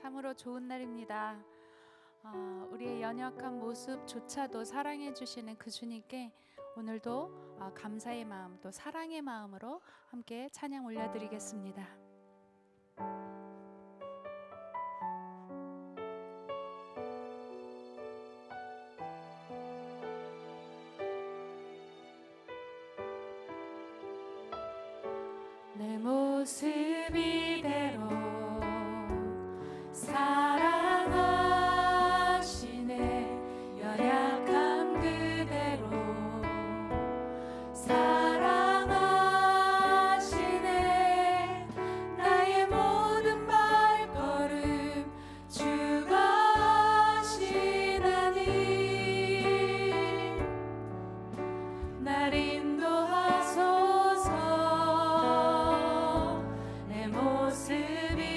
참으로 좋은 날입니다. 우리의 연약한 모습조차도 사랑해 주시는 그 주님께 오늘도 감사의 마음 또 사랑의 마음으로 함께 찬양 올려드리겠습니다. 내 모습 이대로 사랑하시네. 연약함 그대로 사랑하시네. 나의 모든 발걸음 주가 하시나니 날 인도하소서. 내 모습이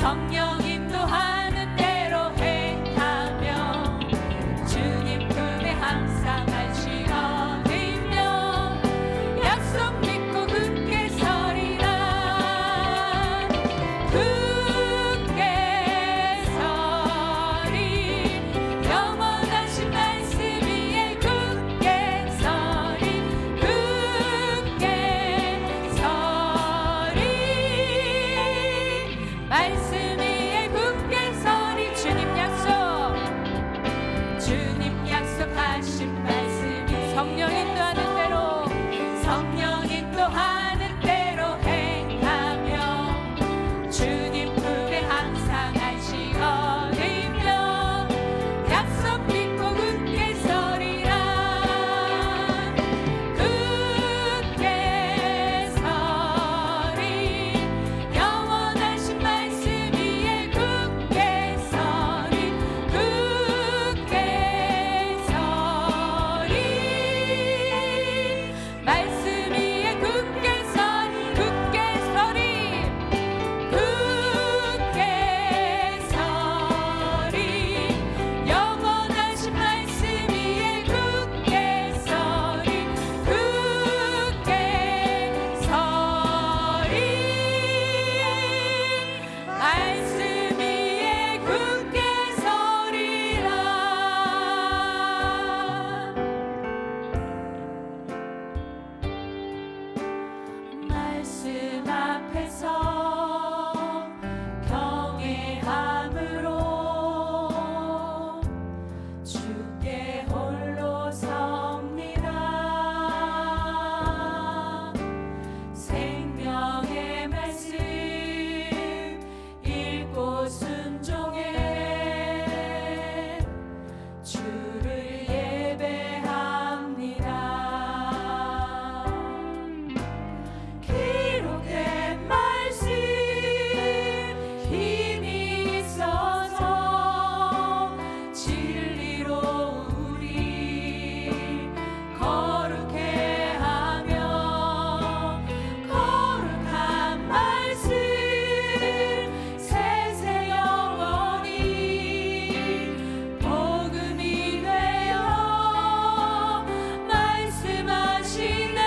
성령 인도하는 대로 행하며 주님 품에 항상 안식 얻으며 약속 믿고 굳게 서리라. 굳게 서리 영원하신 말씀 위에 굳게 서리. 굳게 서리 말씀 위에 굳게 서리. 주님 약속하신 말씀이 성령 인도하는 대로 행하며 주님 품에 항상 안식 얻으며 약속 믿고 굳게 서리라. 굳게 서리 영원하신 말씀 위에 굳게 서리. 굳게 서리 말씀 위에 굳게 서리. 굳게 서리 굳게 서리 영원하신 말씀 위에 굳게 서리. 굳게 서리 말씀 위에 굳게 서리라. 말씀 앞에서 경외함으로 주께 홀로 섭니다. 생명의 말씀 읽고 순종해 주를 예배합니다. 기록된 말씀 힘이 있어서 진리로 우리 거룩해 하며 거룩한 말씀 세세 영원히 복음이 되어 말씀하시네.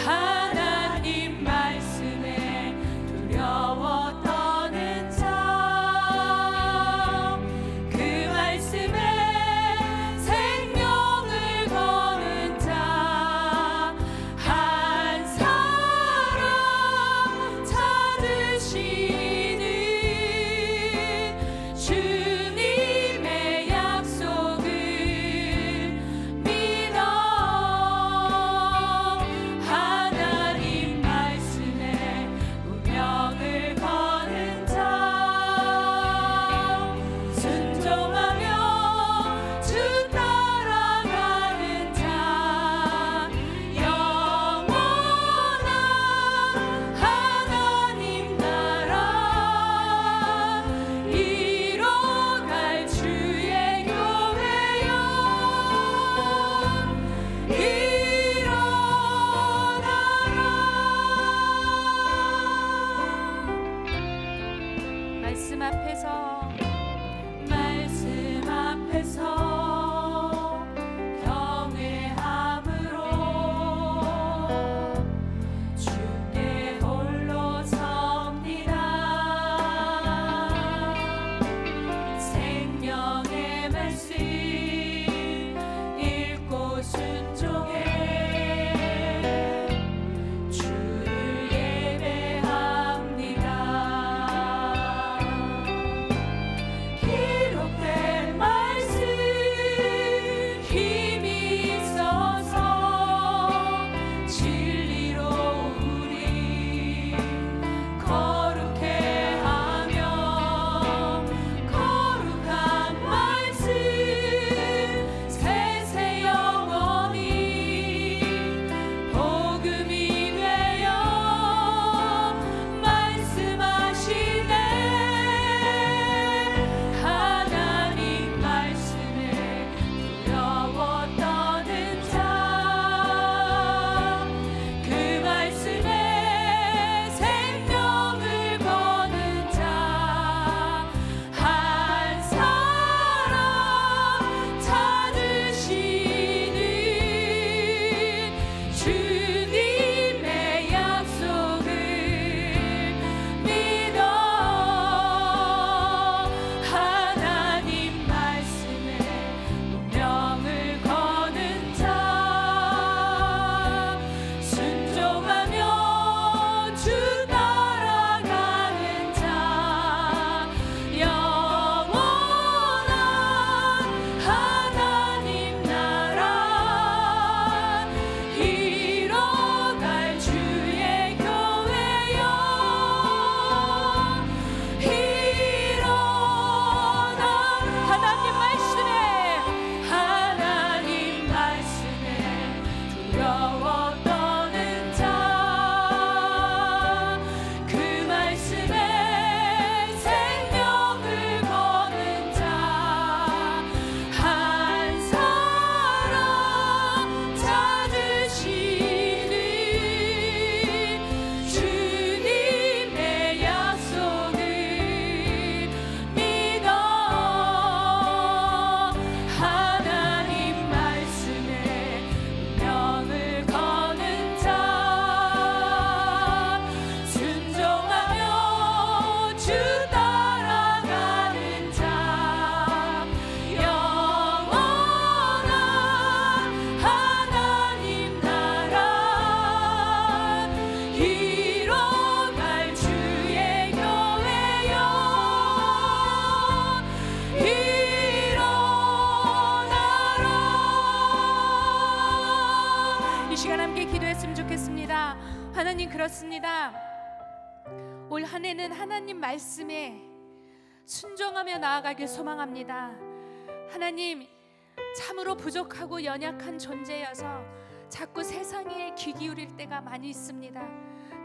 하나님 말씀에 두려워 떠는 자, 그 말씀에 생명을 거는 자, 한 사람 찾으시는 주님의 약속을 믿어. 하나님 말씀에 운명을 거는 자, 순종하며 주 따라가는 자, 영원한 하나님 나라 이뤄갈 주의 교회여 일어나라. 말씀 앞에서 경외함으로 주께 홀로 섭니다. 생명의 말씀 읽고 순종해 주를 예배합니다. 기록된 말씀 하나님, 그렇습니다. 올 한 해는 하나님 말씀에 순종하며 나아가길 소망합니다. 하나님, 참으로 부족하고 연약한 존재여서 자꾸 세상에 귀 기울일 때가 많이 있습니다.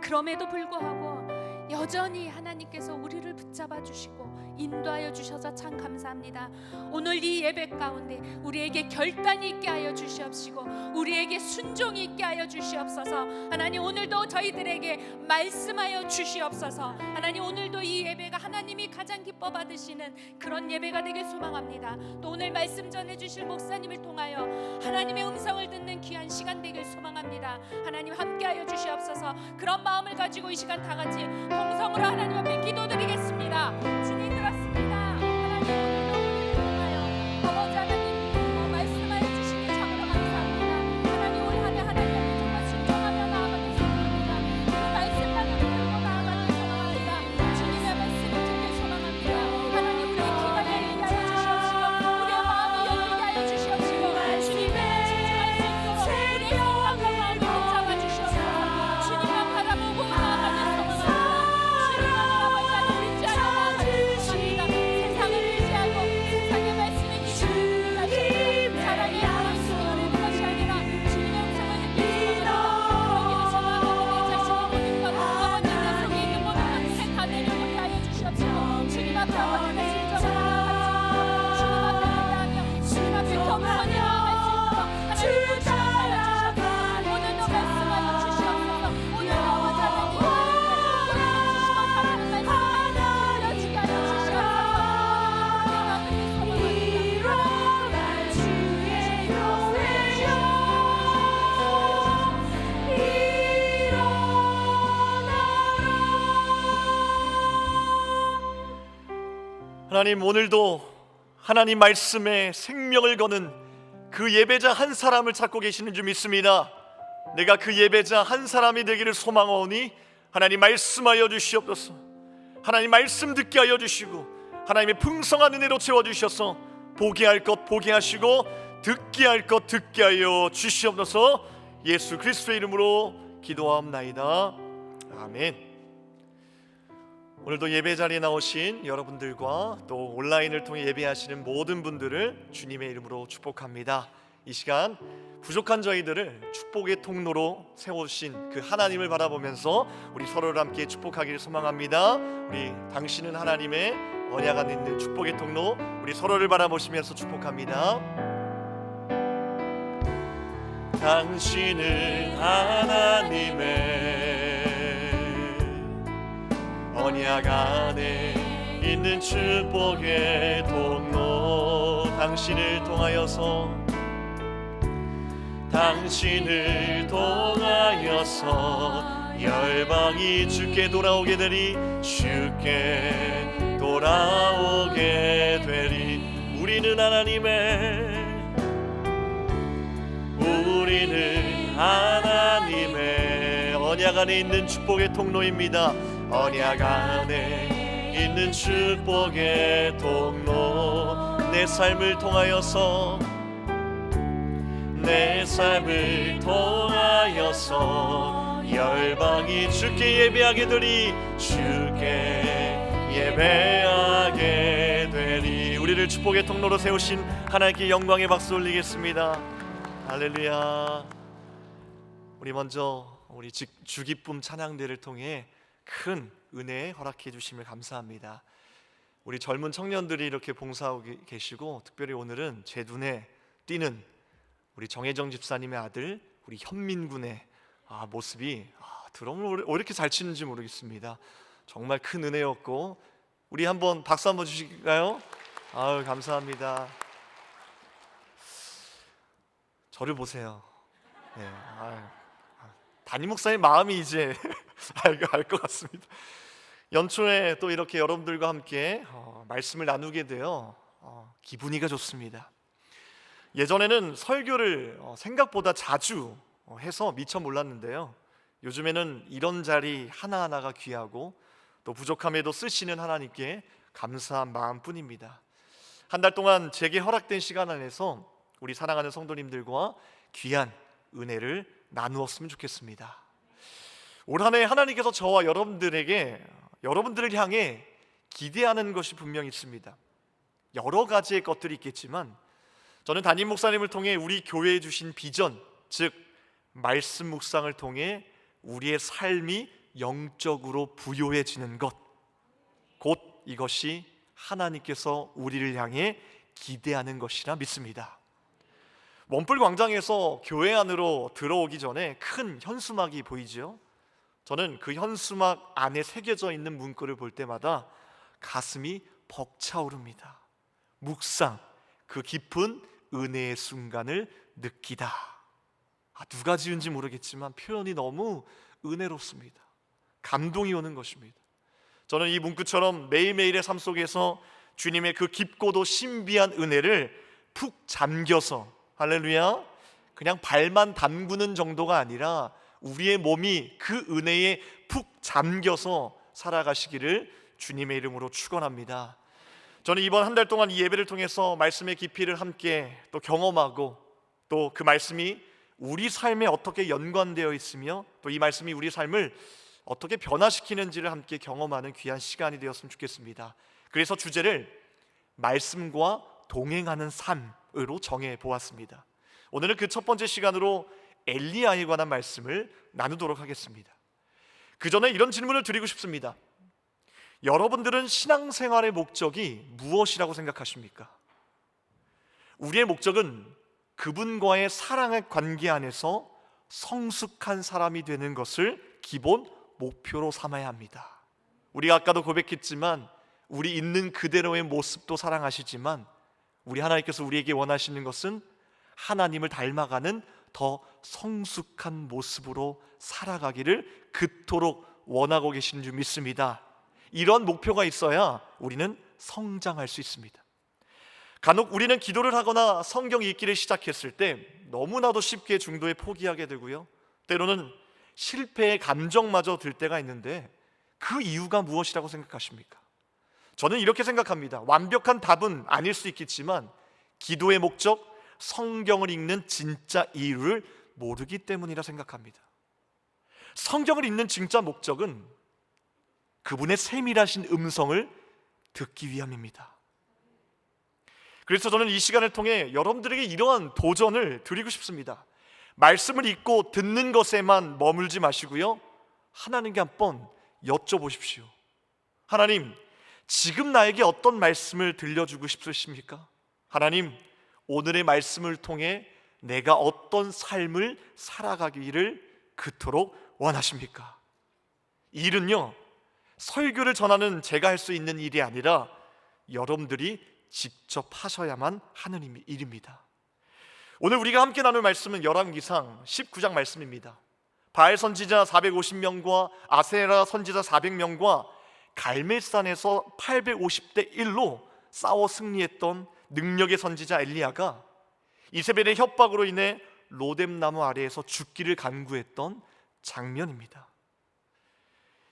그럼에도 불구하고 여전히 하나님께서 우리를 붙잡아 주시고 인도하여 주셔서 참 감사합니다. 오늘 이 예배 가운데 우리에게 결단이 있게 하여 주시옵시고 우리에게 순종이 있게 하여 주시옵소서. 하나님, 오늘도 저희들에게 말씀하여 주시옵소서. 하나님, 오늘도 이 예배가 하나님이 가장 기뻐 받으시는 그런 예배가 되길 소망합니다. 또 오늘 말씀 전해 주실 목사님을 통하여 하나님의 음성을 듣는 귀한 시간 되길 소망합니다. 하나님, 함께하여 주시옵소서. 그런 마음을 가지고 이 시간 다 같이 동성으로 하나님 앞에 기도드리겠습니다. 주님, 들었습니다. 하나님, 오늘도 통하여 아버지 하나님 말씀하여 주시니 참으로 감사합니다. 하나님, 올 한 해 하나님 앞에 정말 순종하며 나아가길 소망합니다. 그 말씀만을 들고 나아가길 소망합니다. 주님의 말씀을 듣길 소망합니다. 하나님, 우리의 귀가 열리게 하여 주시옵시고 우리의 마음이 열리게 하여 주시옵시고 주님의 집중할 수 있도록 우리의 생각과 마음을 붙잡아 주시옵소서. 주님만 바라보고 나아가길 소망합니다. 하나님, 오늘도 하나님 말씀에 생명을 거는 그 예배자 한 사람을 찾고 계시는 줄 믿습니다. 내가 그 예배자 한 사람이 되기를 소망하오니 하나님 말씀하여 주시옵소서. 하나님 말씀 듣게 하여 주시고 하나님의 풍성한 은혜로 채워주셔서 보게 할 것 보게 하시고 듣게 할 것 듣게 하여 주시옵소서. 예수 그리스도의 이름으로 기도하옵나이다. 아멘. 오늘도 예배 자리에 나오신 여러분들과 또 온라인을 통해 예배하시는 모든 분들을 주님의 이름으로 축복합니다. 이 시간 부족한 저희들을 축복의 통로로 세우신 그 하나님을 바라보면서 우리 서로를 함께 축복하기를 소망합니다. 우리 당신은 하나님의 언약 안에 있는 축복의 통로, 우리 서로를 바라보시면서 축복합니다. 당신은 하나님의 언약 안에 있는 축복의 통로, 당신을 통하여서 열방이 주께 돌아오게 되리, 주께 돌아오게 되리. 우리는 하나님의 언약 안에 있는 축복의 통로입니다. 언약 안에 있는 축복의 통로, 내 삶을 통하여서 열방이 주께 예배하게 되리, 주께 예배하게 되리. 우리를 축복의 통로로 세우신 하나님께 영광의 박수 올리겠습니다. 할렐루야. 우리 먼저 우리 주기쁨 찬양대를 통해 큰 은혜 허락해 주심을 감사합니다. 우리 젊은 청년들이 이렇게 봉사하고 계시고, 특별히 오늘은 제 눈에 띄는 우리 정혜정 집사님의 아들 우리 현민군의 모습이 드럼을 왜 이렇게 잘 치는지 모르겠습니다. 정말 큰 은혜였고, 우리 한번 박수 한번 주실까요? 아유, 감사합니다. 저를 보세요. 네, 담임 목사의 마음이 이제 알 것 같습니다. 연초에 또 이렇게 여러분들과 함께 말씀을 나누게 되어 기분이가 좋습니다. 예전에는 설교를 생각보다 자주 해서 미처 몰랐는데요, 요즘에는 이런 자리 하나하나가 귀하고 또 부족함에도 쓰시는 하나님께 감사한 마음뿐입니다. 한 달 동안 제게 허락된 시간 안에서 우리 사랑하는 성도님들과 귀한 은혜를 나누었으면 좋겠습니다. 올 한 해 하나님께서 저와 여러분들을 향해 기대하는 것이 분명히 있습니다. 여러 가지의 것들이 있겠지만 저는 담임 목사님을 통해 우리 교회에 주신 비전, 즉 말씀 묵상을 통해 우리의 삶이 영적으로 부요해지는 것, 곧 이것이 하나님께서 우리를 향해 기대하는 것이라 믿습니다. 원뿔 광장에서 교회 안으로 들어오기 전에 큰 현수막이 보이죠? 저는 그 현수막 안에 새겨져 있는 문구를 볼 때마다 가슴이 벅차오릅니다. 묵상, 그 깊은 은혜의 순간을 느끼다. 누가 지은지 모르겠지만 표현이 너무 은혜롭습니다. 감동이 오는 것입니다. 저는 이 문구처럼 매일매일의 삶 속에서 주님의 그 깊고도 신비한 은혜를 푹 잠겨서, 할렐루야, 그냥 발만 담그는 정도가 아니라 우리의 몸이 그 은혜에 푹 잠겨서 살아가시기를 주님의 이름으로 축원합니다. 저는 이번 한 달 동안 이 예배를 통해서 말씀의 깊이를 함께 또 경험하고, 또 그 말씀이 우리 삶에 어떻게 연관되어 있으며 또 이 말씀이 우리 삶을 어떻게 변화시키는지를 함께 경험하는 귀한 시간이 되었으면 좋겠습니다. 그래서 주제를 말씀과 동행하는 삶으로 정해 보았습니다. 오늘은 그 첫 번째 시간으로 엘리야에 관한 말씀을 나누도록 하겠습니다. 그 전에 이런 질문을 드리고 싶습니다. 여러분들은 신앙생활의 목적이 무엇이라고 생각하십니까? 우리의 목적은 그분과의 사랑의 관계 안에서 성숙한 사람이 되는 것을 기본 목표로 삼아야 합니다. 우리가 아까도 고백했지만 우리 있는 그대로의 모습도 사랑하시지만 우리 하나님께서 우리에게 원하시는 것은 하나님을 닮아가는 더 성숙한 모습으로 살아가기를 그토록 원하고 계시는 줄 믿습니다. 이런 목표가 있어야 우리는 성장할 수 있습니다. 간혹 우리는 기도를 하거나 성경 읽기를 시작했을 때 너무나도 쉽게 중도에 포기하게 되고요, 때로는 실패의 감정마저 들 때가 있는데 그 이유가 무엇이라고 생각하십니까? 저는 이렇게 생각합니다. 완벽한 답은 아닐 수 있겠지만 기도의 목적, 성경을 읽는 진짜 이유를 모르기 때문이라 생각합니다. 성경을 읽는 진짜 목적은 그분의 세밀하신 음성을 듣기 위함입니다. 그래서 저는 이 시간을 통해 여러분들에게 이러한 도전을 드리고 싶습니다. 말씀을 읽고 듣는 것에만 머물지 마시고요, 하나님께 한번 여쭤보십시오. 하나님, 지금 나에게 어떤 말씀을 들려주고 싶으십니까? 하나님, 오늘의 말씀을 통해 내가 어떤 삶을 살아가기를 그토록 원하십니까? 이 일은요, 설교를 전하는 제가 할 수 있는 일이 아니라 여러분들이 직접 하셔야만 하는 일입니다. 오늘 우리가 함께 나눌 말씀은 열왕기상 19장 말씀입니다. 바알 선지자 450명과 아세라 선지자 400명과 갈멜산에서 850대 1로 싸워 승리했던 능력의 선지자 엘리야가 이세벨의 협박으로 인해 로뎀나무 아래에서 죽기를 간구했던 장면입니다.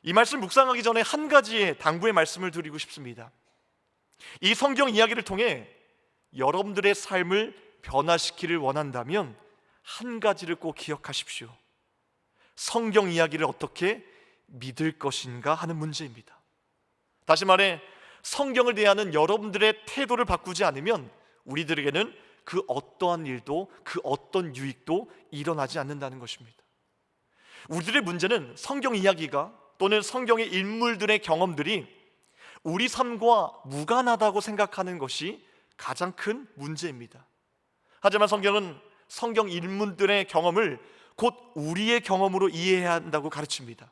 이 말씀 묵상하기 전에 한 가지의 당부의 말씀을 드리고 싶습니다. 이 성경 이야기를 통해 여러분들의 삶을 변화시키기를 원한다면 한 가지를 꼭 기억하십시오. 성경 이야기를 어떻게 믿을 것인가 하는 문제입니다. 다시 말해, 성경을 대하는 여러분들의 태도를 바꾸지 않으면 우리들에게는 그 어떠한 일도, 그 어떤 유익도 일어나지 않는다는 것입니다. 우리들의 문제는 성경 이야기가 또는 성경의 인물들의 경험들이 우리 삶과 무관하다고 생각하는 것이 가장 큰 문제입니다. 하지만 성경은 성경 인물들의 경험을 곧 우리의 경험으로 이해해야 한다고 가르칩니다.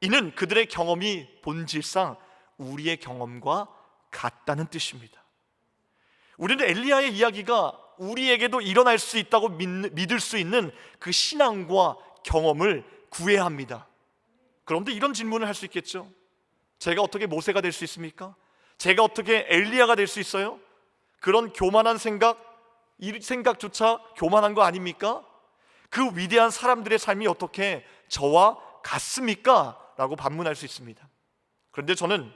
이는 그들의 경험이 본질상 우리의 경험과 같다는 뜻입니다. 우리는 엘리야의 이야기가 우리에게도 일어날 수 있다고 믿을 수 있는 그 신앙과 경험을 구해야 합니다. 그런데 이런 질문을 할 수 있겠죠. 제가 어떻게 모세가 될 수 있습니까? 제가 어떻게 엘리야가 될 수 있어요? 그런 교만한 생각, 이 생각조차 교만한 거 아닙니까? 그 위대한 사람들의 삶이 어떻게 저와 같습니까? 라고 반문할 수 있습니다. 그런데 저는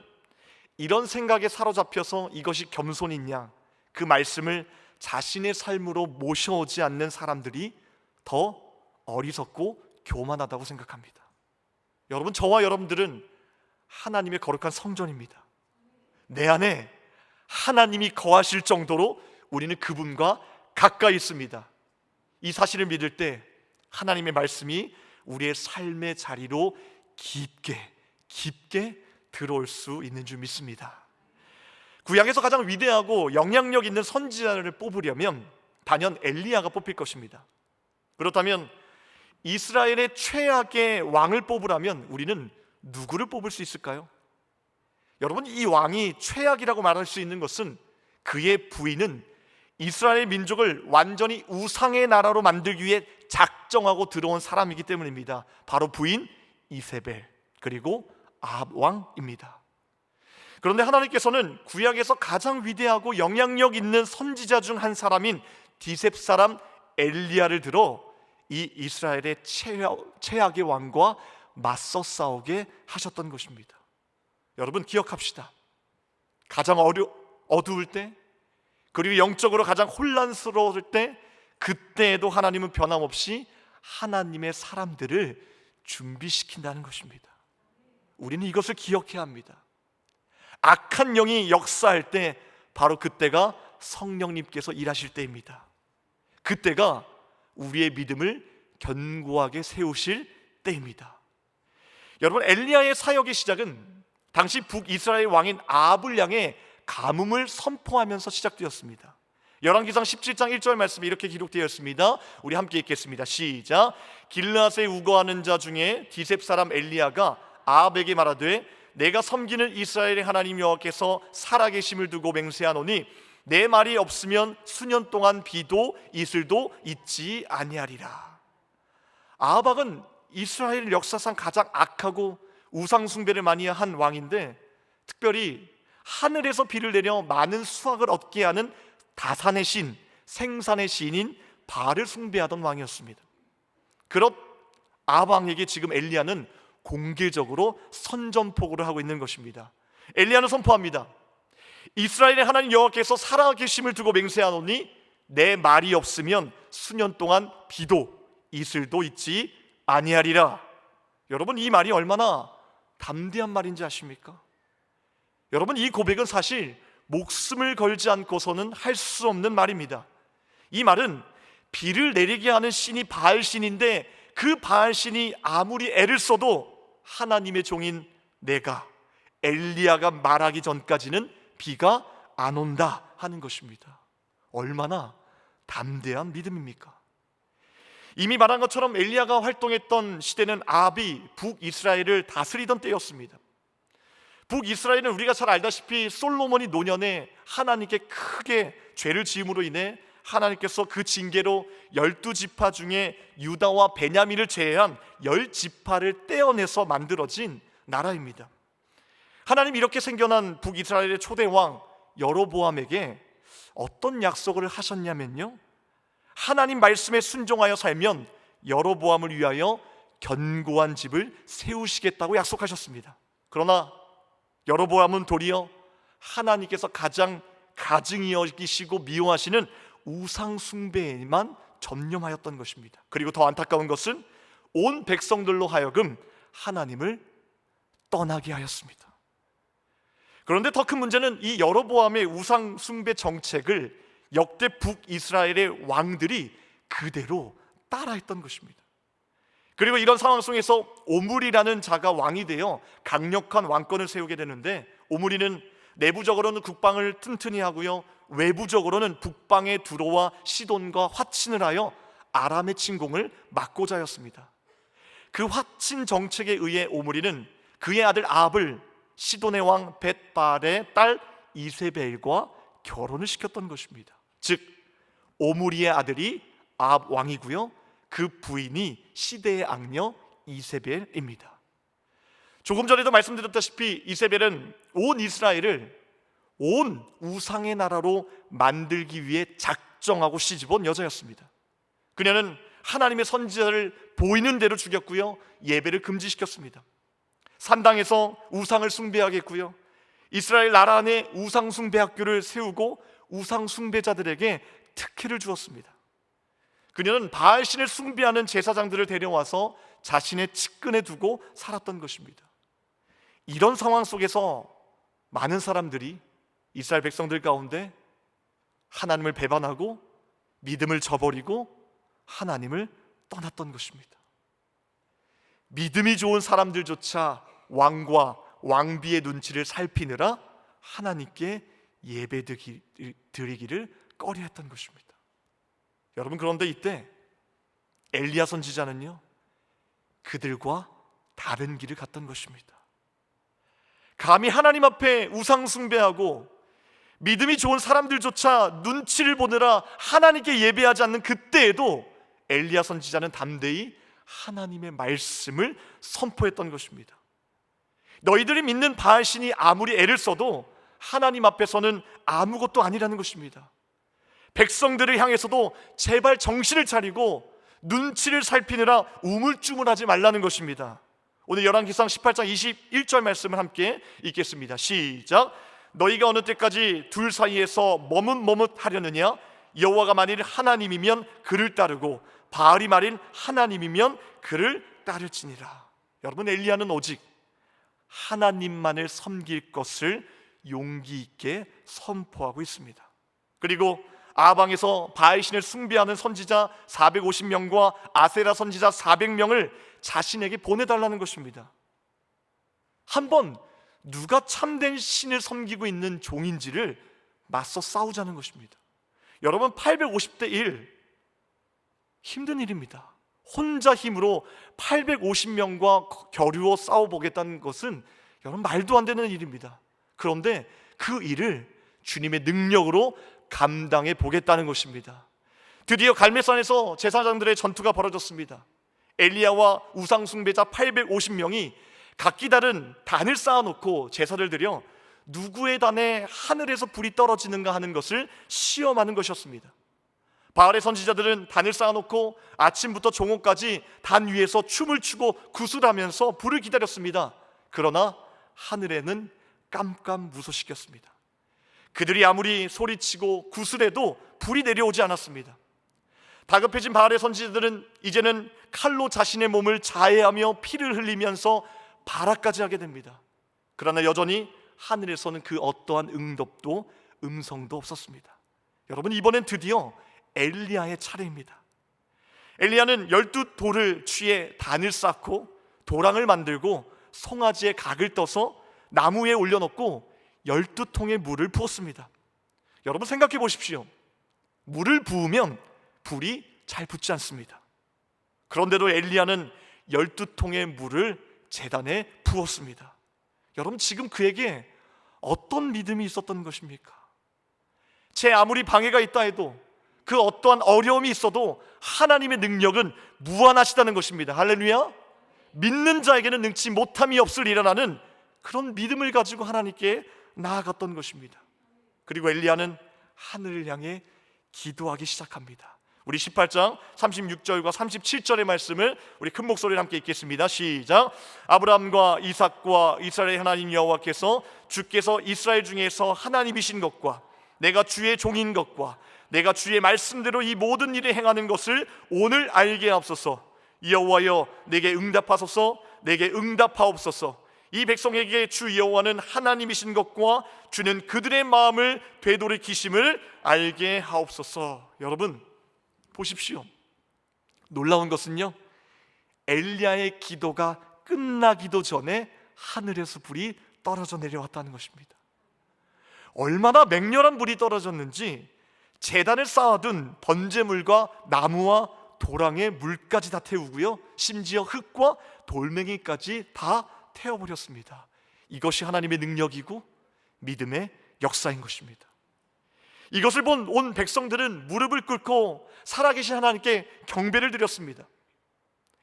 이런 생각에 사로잡혀서 이것이 겸손이냐, 그 말씀을 자신의 삶으로 모셔오지 않는 사람들이 더 어리석고 교만하다고 생각합니다. 여러분, 저와 여러분들은 하나님의 거룩한 성전입니다. 내 안에 하나님이 거하실 정도로 우리는 그분과 가까이 있습니다. 이 사실을 믿을 때 하나님의 말씀이 우리의 삶의 자리로 깊게 들어올 수 있는 줄 믿습니다. 구약에서 가장 위대하고 영향력 있는 선지자를 뽑으려면 단연 엘리야가 뽑힐 것입니다. 그렇다면 이스라엘의 최악의 왕을 뽑으라면 우리는 누구를 뽑을 수 있을까요? 여러분, 이 왕이 최악이라고 말할 수 있는 것은 그의 부인은 이스라엘 민족을 완전히 우상의 나라로 만들기 위해 작정하고 들어온 사람이기 때문입니다. 바로 부인 이세벨, 그리고 아합 왕입니다. 그런데 하나님께서는 구약에서 가장 위대하고 영향력 있는 선지자 중 한 사람인 디셉 사람 엘리야를 들어 이 이스라엘의 최악의 왕과 맞서 싸우게 하셨던 것입니다. 여러분, 기억합시다. 가장 어두울 때, 그리고 영적으로 가장 혼란스러울 때, 그때에도 하나님은 변함없이 하나님의 사람들을 준비시킨다는 것입니다. 우리는 이것을 기억해야 합니다. 악한 영이 역사할 때 바로 그때가 성령님께서 일하실 때입니다. 그때가 우리의 믿음을 견고하게 세우실 때입니다. 여러분, 엘리야의 사역의 시작은 당시 북이스라엘 왕인 아합을 향해 가뭄을 선포하면서 시작되었습니다. 열왕기상 17장 1절 말씀이 이렇게 기록되어 있습니다. 우리 함께 읽겠습니다. 시작. 길르앗에 우거하는 자 중에 디셉 사람 엘리야가 아합에게 말하되 내가 섬기는 이스라엘의 하나님 여호와께서 살아계심을 두고 맹세하노니 내 말이 없으면 수년 동안 비도 이슬도 있지 아니하리라. 아합은 이스라엘 역사상 가장 악하고 우상 숭배를 많이 한 왕인데, 특별히 하늘에서 비를 내려 많은 수확을 얻게 하는 다산의 신, 생산의 신인 바알을 숭배하던 왕이었습니다. 그런 아합 왕에게 지금 엘리야는 공개적으로 선전포고를 하고 있는 것입니다. 엘리야는 선포합니다. 이스라엘의 하나님 여호와께서 살아계심을 두고 맹세하노니 내 말이 없으면 수년 동안 비도 이슬도 있지 아니하리라. 여러분, 이 말이 얼마나 담대한 말인지 아십니까? 여러분, 이 고백은 사실 목숨을 걸지 않고서는 할 수 없는 말입니다. 이 말은 비를 내리게 하는 신이 바알 신인데, 그 바알 신이 아무리 애를 써도 하나님의 종인 내가, 엘리야가 말하기 전까지는 비가 안 온다 하는 것입니다. 얼마나 담대한 믿음입니까? 이미 말한 것처럼 엘리야가 활동했던 시대는 아합이 북이스라엘을 다스리던 때였습니다. 북이스라엘은 우리가 잘 알다시피 솔로몬이 노년에 하나님께 크게 죄를 지음으로 인해 하나님께서 그 징계로 12지파 중에 유다와 베냐민을 제외한 10지파를 떼어내서 만들어진 나라입니다. 하나님 이렇게 생겨난 북이스라엘의 초대왕 여로보암에게 어떤 약속을 하셨냐면요, 하나님 말씀에 순종하여 살면 여로보암을 위하여 견고한 집을 세우시겠다고 약속하셨습니다. 그러나 여로보암은 도리어 하나님께서 가장 가증히 여기시고 미워하시는 우상 숭배에만 전념하였던 것입니다. 그리고 더 안타까운 것은 온 백성들로 하여금 하나님을 떠나게 하였습니다. 그런데 더 큰 문제는 이 여로보암의 우상 숭배 정책을 역대 북이스라엘의 왕들이 그대로 따라했던 것입니다. 그리고 이런 상황 속에서 오므리라는 자가 왕이 되어 강력한 왕권을 세우게 되는데, 오므리는 내부적으로는 국방을 튼튼히 하고요, 외부적으로는 북방에 두로와 시돈과 화친을 하여 아람의 침공을 막고자 하였습니다. 그 화친 정책에 의해 오므리는 그의 아들 아합을 시돈의 왕 벳바알의 딸 이세벨과 결혼을 시켰던 것입니다. 즉, 오므리의 아들이 아합 왕이고요, 그 부인이 시대의 악녀 이세벨입니다. 조금 전에도 말씀드렸다시피 이세벨은 온 이스라엘을 온 우상의 나라로 만들기 위해 작정하고 시집온 여자였습니다. 그녀는 하나님의 선지자를 보이는 대로 죽였고요, 예배를 금지시켰습니다. 산당에서 우상을 숭배하겠고요, 이스라엘 나라 안에 우상 숭배 학교를 세우고 우상 숭배자들에게 특혜를 주었습니다. 그녀는 바알신을 숭배하는 제사장들을 데려와서 자신의 측근에 두고 살았던 것입니다. 이런 상황 속에서 많은 사람들이 이스라엘 백성들 가운데 하나님을 배반하고 믿음을 저버리고 하나님을 떠났던 것입니다. 믿음이 좋은 사람들조차 왕과 왕비의 눈치를 살피느라 하나님께 예배드리기를 꺼려했던 것입니다. 여러분, 그런데 이때 엘리야 선지자는요, 그들과 다른 길을 갔던 것입니다. 감히 하나님 앞에 우상 숭배하고 믿음이 좋은 사람들조차 눈치를 보느라 하나님께 예배하지 않는 그때에도 엘리야 선지자는 담대히 하나님의 말씀을 선포했던 것입니다. 너희들이 믿는 바알신이 아무리 애를 써도 하나님 앞에서는 아무것도 아니라는 것입니다. 백성들을 향해서도 제발 정신을 차리고 눈치를 살피느라 우물쭈물하지 말라는 것입니다. 오늘 열왕기상 18장 21절 말씀을 함께 읽겠습니다. 시작. 너희가 어느 때까지 둘 사이에서 머뭇머뭇하려느냐? 여호와가 만일 하나님이면 그를 따르고 바알이 만일 하나님이면 그를 따를지니라. 여러분, 엘리야는 오직 하나님만을 섬길 것을 용기 있게 선포하고 있습니다. 그리고 아방에서 바알신을 숭배하는 선지자 450명과 아세라 선지자 400명을 자신에게 보내달라는 것입니다. 한번 누가 참된 신을 섬기고 있는 종인지를 맞서 싸우자는 것입니다. 여러분, 850대 1 힘든 일입니다. 혼자 힘으로 850명과 겨루어 싸워보겠다는 것은 여러분 말도 안 되는 일입니다. 그런데 그 일을 주님의 능력으로 감당해 보겠다는 것입니다. 드디어 갈멜산에서 제사장들의 전투가 벌어졌습니다. 엘리야와 우상 숭배자 850명이 각기 다른 단을 쌓아놓고 제사를 드려 누구의 단에 하늘에서 불이 떨어지는가 하는 것을 시험하는 것이었습니다. 바알의 선지자들은 단을 쌓아놓고 아침부터 종호까지 단 위에서 춤을 추고 구슬하면서 불을 기다렸습니다. 그러나 하늘에는 깜깜무소식이었습니다. 그들이 아무리 소리치고 구슬해도 불이 내려오지 않았습니다. 다급해진 바알의 선지자들은 이제는 칼로 자신의 몸을 자해하며 피를 흘리면서 발악까지 하게 됩니다. 그러나 여전히 하늘에서는 그 어떠한 응답도 음성도 없었습니다. 여러분, 이번엔 드디어 엘리야의 차례입니다. 엘리야는 12돌을 취해 단을 쌓고 도랑을 만들고 송아지에 각을 떠서 나무 위에 올려놓고 12통의 물을 부었습니다. 여러분, 생각해 보십시오. 물을 부으면 불이 잘 붙지 않습니다. 그런데도 엘리야는 12통의 물을 제단에 부었습니다. 여러분, 지금 그에게 어떤 믿음이 있었던 것입니까? 제 아무리 방해가 있다 해도, 그 어떠한 어려움이 있어도 하나님의 능력은 무한하시다는 것입니다. 할렐루야. 믿는 자에게는 능치 못함이 없으리라는 그런 믿음을 가지고 하나님께 나아갔던 것입니다. 그리고 엘리야는 하늘을 향해 기도하기 시작합니다. 우리 18장 36절과 37절의 말씀을 우리 큰 목소리로 함께 읽겠습니다. 시작. 아브라함과 이삭과 이스라엘의 하나님 여호와께서 주께서 이스라엘 중에서 하나님이신 것과 내가 주의 종인 것과 내가 주의 말씀대로 이 모든 일을 행하는 것을 오늘 알게 하옵소서. 여호와여, 내게 응답하소서. 내게 응답하옵소서. 이 백성에게 주 여호와는 하나님이신 것과 주는 그들의 마음을 되돌이키심을 알게 하옵소서. 여러분, 보십시오. 놀라운 것은요, 엘리야의 기도가 끝나기도 전에 하늘에서 불이 떨어져 내려왔다는 것입니다. 얼마나 맹렬한 불이 떨어졌는지 제단을 쌓아둔 번제물과 나무와 도랑에 물까지 다 태우고요, 심지어 흙과 돌멩이까지 다 태워버렸습니다. 이것이 하나님의 능력이고 믿음의 역사인 것입니다. 이것을 본 온 백성들은 무릎을 꿇고 살아계신 하나님께 경배를 드렸습니다.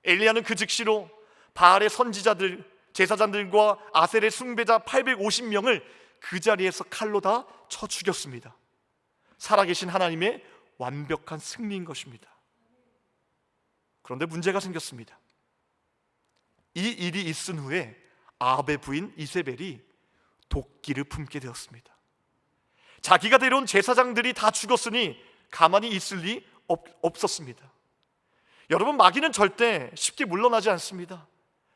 엘리야는 그 즉시로 바알의 선지자들, 제사장들과 아셀의 숭배자 850명을 그 자리에서 칼로 다 쳐 죽였습니다. 살아계신 하나님의 완벽한 승리인 것입니다. 그런데 문제가 생겼습니다. 이 일이 있은 후에 아합의 부인 이세벨이 도끼를 품게 되었습니다. 자기가 데려온 제사장들이 다 죽었으니 가만히 있을 리 없었습니다. 여러분, 마귀는 절대 쉽게 물러나지 않습니다.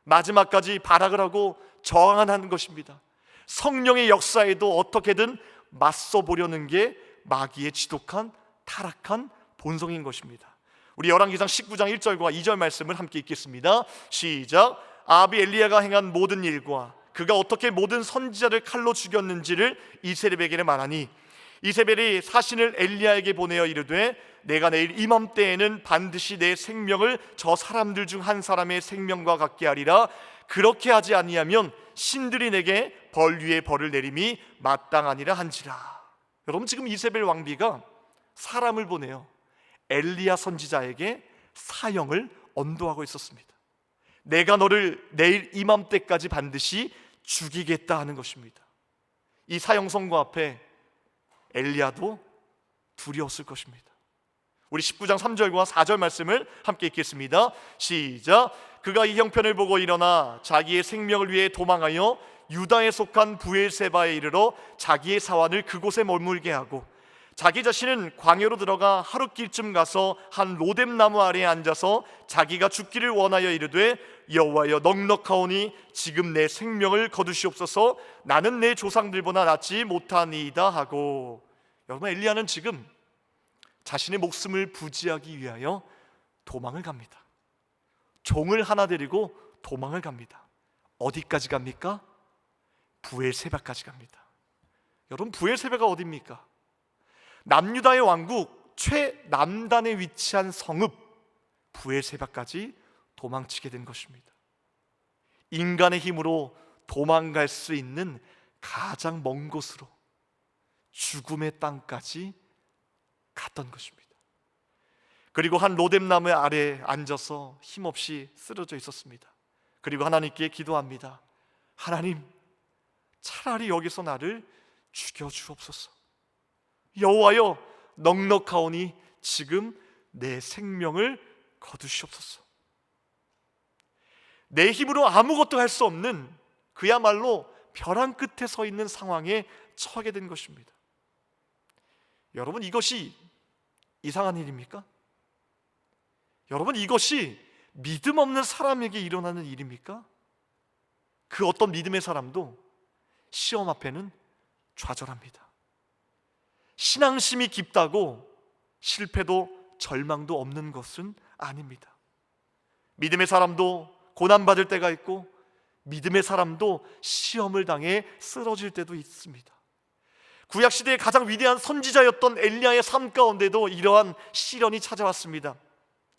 마지막까지 발악을 하고 저항하는 것입니다. 성령의 역사에도 어떻게든 맞서 보려는 게 마귀의 지독한 타락한 본성인 것입니다. 우리 열왕기상 19장 1절과 2절 말씀을 함께 읽겠습니다. 시작. 아합이 엘리야가 행한 모든 일과 그가 어떻게 모든 선지자를 칼로 죽였는지를 이세벨에게 말하니, 이세벨이 사신을 엘리야에게 보내어 이르되 내가 내일 이맘때에는 반드시 내 생명을 저 사람들 중 한 사람의 생명과 같게 하리라. 그렇게 하지 아니하면 신들이 내게 벌 위에 벌을 내림이 마땅하니라 한지라. 여러분, 지금 이세벨 왕비가 사람을 보내어 엘리야 선지자에게 사형을 언도하고 있었습니다. 내가 너를 내일 이맘때까지 반드시 죽이겠다 하는 것입니다. 이 사형 선고 앞에 엘리야도 두려웠을 것입니다. 우리 19장 3절과 4절 말씀을 함께 읽겠습니다. 시작. 그가 이 형편을 보고 일어나 자기의 생명을 위해 도망하여 유다에 속한 부엘세바에 이르러 자기의 사환을 그곳에 머물게 하고, 자기 자신은 광야로 들어가 하룻길쯤 가서 한 로뎀나무 아래에 앉아서 자기가 죽기를 원하여 이르되 여호와여, 넉넉하오니 지금 내 생명을 거두시옵소서. 나는 내 조상들보다 낫지 못하니이다 하고. 여러분, 엘리야는 지금 자신의 목숨을 부지하기 위하여 도망을 갑니다. 종을 하나 데리고 도망을 갑니다. 어디까지 갑니까? 부엘세바까지 갑니다. 여러분, 부엘세바가 어디입니까? 남유다의 왕국 최남단에 위치한 성읍 부엘세바까지 도망치게 된 것입니다. 인간의 힘으로 도망갈 수 있는 가장 먼 곳으로, 죽음의 땅까지 갔던 것입니다. 그리고 한 로뎀나무 아래에 앉아서 힘없이 쓰러져 있었습니다. 그리고 하나님께 기도합니다. 하나님, 차라리 여기서 나를 죽여주옵소서. 여호와여, 넉넉하오니 지금 내 생명을 거두시옵소서. 내 힘으로 아무것도 할 수 없는, 그야말로 벼랑 끝에 서 있는 상황에 처하게 된 것입니다. 여러분, 이것이 이상한 일입니까? 여러분, 이것이 믿음 없는 사람에게 일어나는 일입니까? 그 어떤 믿음의 사람도 시험 앞에는 좌절합니다. 신앙심이 깊다고 실패도 절망도 없는 것은 아닙니다. 믿음의 사람도 고난받을 때가 있고, 믿음의 사람도 시험을 당해 쓰러질 때도 있습니다. 구약시대의 가장 위대한 선지자였던 엘리야의 삶 가운데도 이러한 시련이 찾아왔습니다.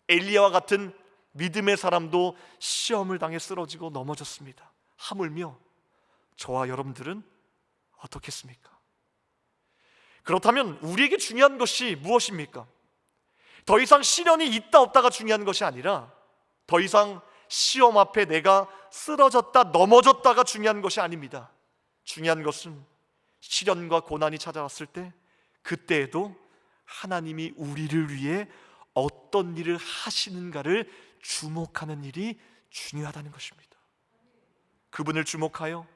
엘리야와 같은 믿음의 사람도 시험을 당해 쓰러지고 넘어졌습니다. 하물며 저와 여러분들은 어떻겠습니까? 그렇다면 우리에게 중요한 것이 무엇입니까? 더 이상 시련이 있다 없다가 중요한 것이 아니라, 더 이상 시험 앞에 내가 쓰러졌다 넘어졌다가 중요한 것이 아닙니다. 중요한 것은 시련과 고난이 찾아왔을 때, 그때에도 하나님이 우리를 위해 어떤 일을 하시는가를 주목하는 일이 중요하다는 것입니다. 그분을 주목하여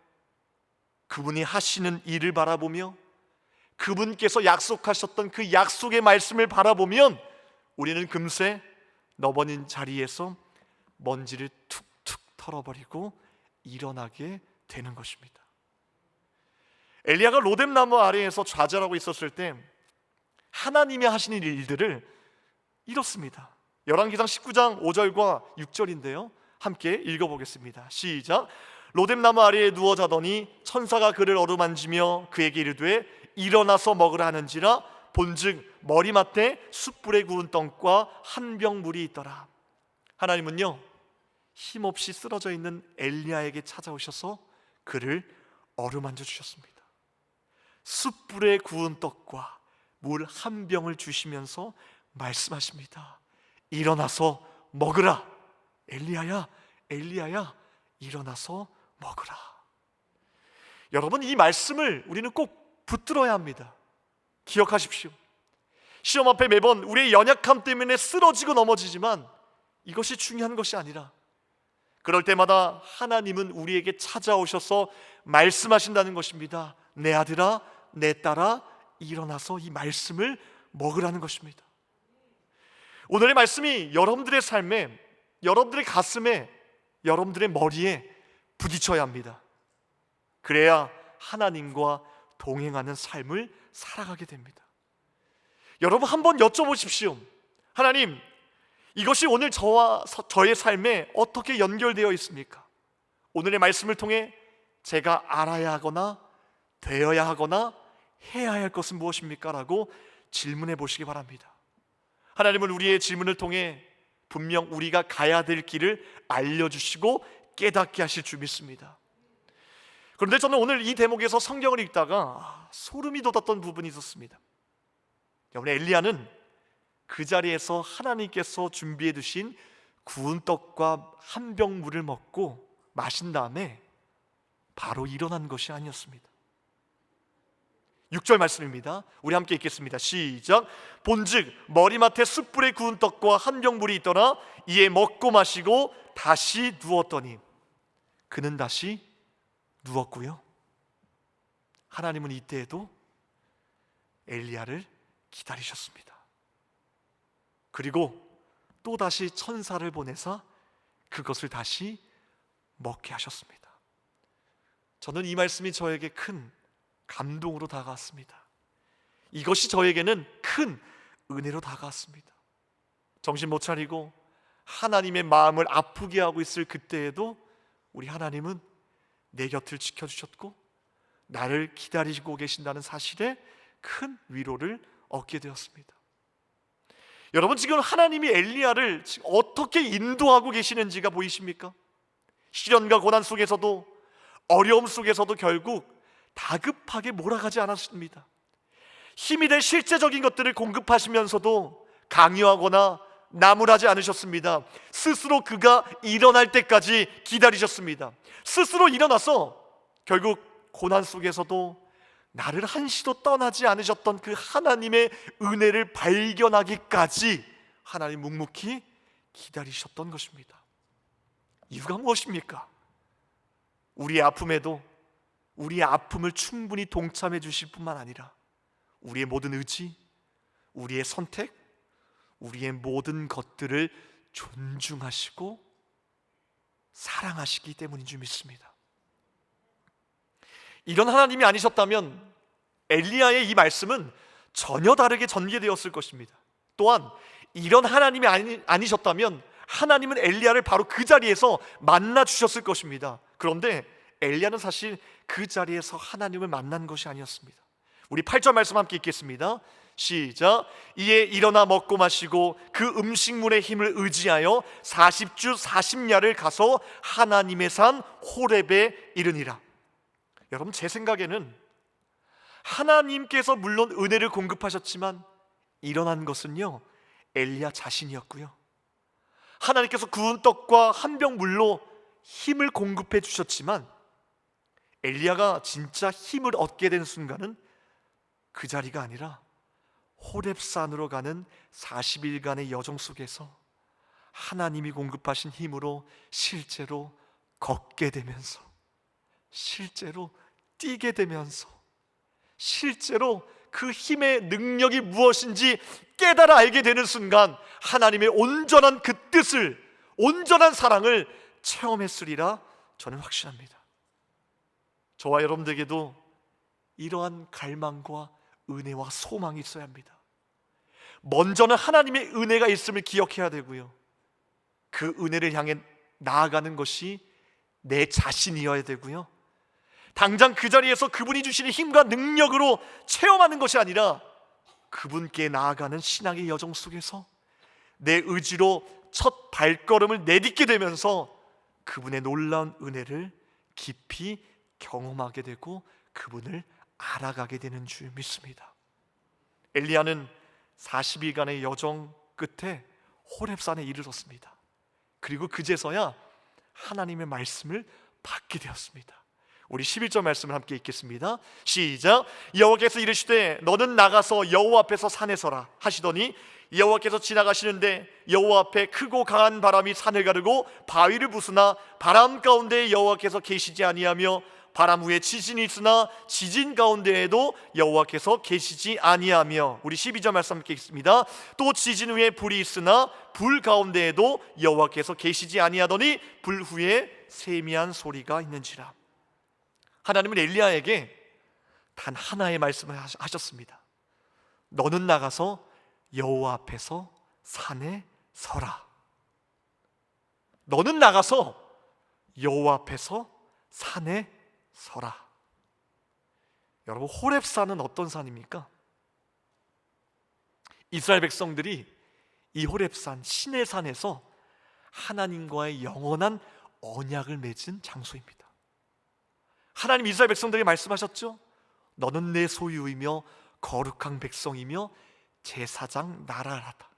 그분이 하시는 일을 바라보며 그분께서 약속하셨던 그 약속의 말씀을 바라보면 우리는 금세 너버린 자리에서 먼지를 툭툭 털어버리고 일어나게 되는 것입니다. 엘리야가 로뎀나무 아래에서 좌절하고 있었을 때 하나님이 하시는 일들을 이렇습니다. 열왕기상 19장 5절과 6절인데요, 함께 읽어보겠습니다. 시작. 로뎀나무 아래에 누워 자더니 천사가 그를 어루만지며 그에게 이르되 일어나서 먹으라 하는지라. 본즉 머리맡에 숯불에 구운 떡과 한 병 물이 있더라. 하나님은요, 힘없이 쓰러져 있는 엘리야에게 찾아오셔서 그를 어루만져 주셨습니다. 숯불에 구운 떡과 물 한 병을 주시면서 말씀하십니다. 일어나서 먹으라. 엘리야야, 엘리야야, 일어나서 먹으라. 여러분, 이 말씀을 우리는 꼭 붙들어야 합니다. 기억하십시오. 시험 앞에 매번 우리의 연약함 때문에 쓰러지고 넘어지지만 이것이 중요한 것이 아니라, 그럴 때마다 하나님은 우리에게 찾아오셔서 말씀하신다는 것입니다. 내 아들아, 내 딸아, 일어나서 이 말씀을 먹으라는 것입니다. 오늘의 말씀이 여러분들의 삶에, 여러분들의 가슴에, 여러분들의 머리에 부딪혀야 합니다. 그래야 하나님과 동행하는 삶을 살아가게 됩니다. 여러분 한번 여쭤보십시오. 하나님, 이것이 오늘 저의 삶에 어떻게 연결되어 있습니까? 오늘의 말씀을 통해 제가 알아야 하거나 되어야 하거나 해야 할 것은 무엇입니까? 라고 질문해 보시기 바랍니다. 하나님은 우리의 질문을 통해 분명 우리가 가야 될 길을 알려주시고 깨닫게 하실 줄 믿습니다. 그런데 저는 오늘 이 대목에서 성경을 읽다가 소름이 돋았던 부분이 있었습니다. 여러분, 엘리야는 그 자리에서 하나님께서 준비해 두신 구운 떡과 한 병 물을 먹고 마신 다음에 바로 일어난 것이 아니었습니다. 6절 말씀입니다. 우리 함께 읽겠습니다. 시작. 본즉 머리맡에 숯불에 구운 떡과 한 병 물이 있더라. 이에 먹고 마시고 다시 누웠더니, 그는 다시 누웠고요. 하나님은 이때에도 엘리야를 기다리셨습니다. 그리고 또다시 천사를 보내사 그것을 다시 먹게 하셨습니다. 저는 이 말씀이 저에게 큰 감동으로 다가왔습니다. 이것이 저에게는 큰 은혜로 다가왔습니다. 정신 못 차리고 하나님의 마음을 아프게 하고 있을 그때에도 우리 하나님은 내 곁을 지켜주셨고 나를 기다리고 계신다는 사실에 큰 위로를 얻게 되었습니다. 여러분, 지금 하나님이 엘리야를 어떻게 인도하고 계시는지가 보이십니까? 시련과 고난 속에서도, 어려움 속에서도 결국 다급하게 몰아가지 않았습니다. 힘이 될 실제적인 것들을 공급하시면서도 강요하거나 나무라지 않으셨습니다. 스스로 그가 일어날 때까지 기다리셨습니다. 스스로 일어나서 결국 고난 속에서도 나를 한시도 떠나지 않으셨던 그 하나님의 은혜를 발견하기까지 하나님 묵묵히 기다리셨던 것입니다. 이유가 무엇입니까? 우리의 아픔에도 우리의 아픔을 충분히 동참해 주실 뿐만 아니라 우리의 모든 의지, 우리의 선택, 우리의 모든 것들을 존중하시고 사랑하시기 때문인 줄 믿습니다. 이런 하나님이 아니셨다면 엘리야의 이 말씀은 전혀 다르게 전개되었을 것입니다. 또한 이런 하나님이 아니셨다면 하나님은 엘리야를 바로 그 자리에서 만나 주셨을 것입니다. 그런데 엘리야는 사실 그 자리에서 하나님을 만난 것이 아니었습니다. 우리 8절 말씀 함께 읽겠습니다. 시작. 이에 일어나 먹고 마시고 그 음식물의 힘을 의지하여 40주 40야를 가서 하나님의 산 호렙에 이르니라. 여러분, 제 생각에는 하나님께서 물론 은혜를 공급하셨지만 일어난 것은요, 엘리야 자신이었고요, 하나님께서 구운 떡과 한 병 물로 힘을 공급해 주셨지만 엘리야가 진짜 힘을 얻게 된 순간은 그 자리가 아니라 호렙산으로 가는 40일간의 여정 속에서 하나님이 공급하신 힘으로 실제로 걷게 되면서, 실제로 뛰게 되면서, 실제로 그 힘의 능력이 무엇인지 깨달아 알게 되는 순간 하나님의 온전한 그 뜻을, 온전한 사랑을 체험했으리라 저는 확신합니다. 저와 여러분들에게도 이러한 갈망과 은혜와 소망이 있어야 합니다. 먼저는 하나님의 은혜가 있음을 기억해야 되고요, 그 은혜를 향해 나아가는 것이 내 자신이어야 되고요, 당장 그 자리에서 그분이 주시는 힘과 능력으로 체험하는 것이 아니라 그분께 나아가는 신앙의 여정 속에서 내 의지로 첫 발걸음을 내딛게 되면서 그분의 놀라운 은혜를 깊이 경험하게 되고 그분을 알아가게 되는 줄 믿습니다. 엘리야는 40일간의 여정 끝에 호렙산에 이르렀습니다. 그리고 그제서야 하나님의 말씀을 받게 되었습니다. 우리 11절 말씀을 함께 읽겠습니다. 시작. 여호와께서 이르시되 너는 나가서 여호와 앞에서 산에 서라 하시더니 여호와께서 지나가시는데 여호와 앞에 크고 강한 바람이 산을 가르고 바위를 부수나 바람 가운데 여호와께서 계시지 아니하며 바람 위에 지진이 있으나 지진 가운데에도 여호와께서 계시지 아니하며. 우리 12절 말씀 함께 읽습니다. 또 지진 후에 불이 있으나 불 가운데에도 여호와께서 계시지 아니하더니 불 후에 세미한 소리가 있는지라. 하나님은 엘리야에게 단 하나의 말씀을 하셨습니다. 너는 나가서 여호와 앞에서 산에 서라. 너는 나가서 여호와 앞에서 산에 서라. 여러분, 호렙산은 어떤 산입니까? 이스라엘 백성들이 이 호렙산, 신의 산에서 하나님과의 영원한 언약을 맺은 장소입니다. 하나님 이스라엘 백성들에게 말씀하셨죠. 너는 내 소유이며 거룩한 백성이며 제사장 나라라다.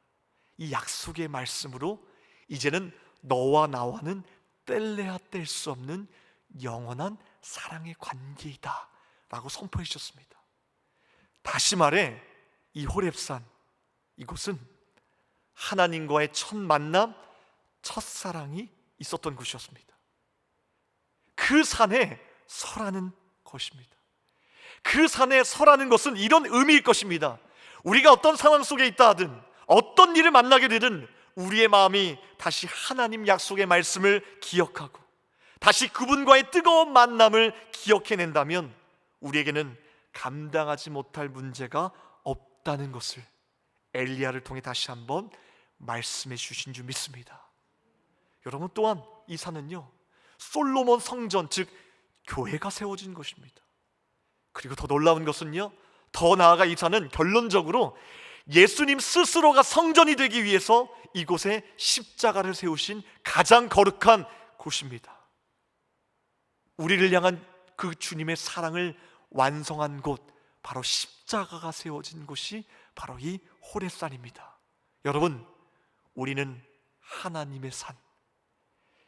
이 약속의 말씀으로 이제는 너와 나와는 뗄래야 뗄 수 없는 영원한 사랑의 관계이다 라고 선포해 주셨습니다. 다시 말해 이 호렙산, 이곳은 하나님과의 첫 만남, 첫사랑이 있었던 곳이었습니다. 그 산에 서라는 것입니다. 그 산에 서라는 것은 이런 의미일 것입니다. 우리가 어떤 상황 속에 있다 하든, 어떤 일을 만나게 되든 우리의 마음이 다시 하나님 약속의 말씀을 기억하고 다시 그분과의 뜨거운 만남을 기억해낸다면 우리에게는 감당하지 못할 문제가 없다는 것을 엘리야를 통해 다시 한번 말씀해 주신 줄 믿습니다. 여러분, 또한 이 산은요, 솔로몬 성전, 즉 교회가 세워진 것입니다. 그리고 더 놀라운 것은요, 더 나아가 이 산은 결론적으로 예수님 스스로가 성전이 되기 위해서 이곳에 십자가를 세우신 가장 거룩한 곳입니다. 우리를 향한 그 주님의 사랑을 완성한 곳, 바로 십자가가 세워진 곳이 바로 이 호렙산입니다. 여러분, 우리는 하나님의 산,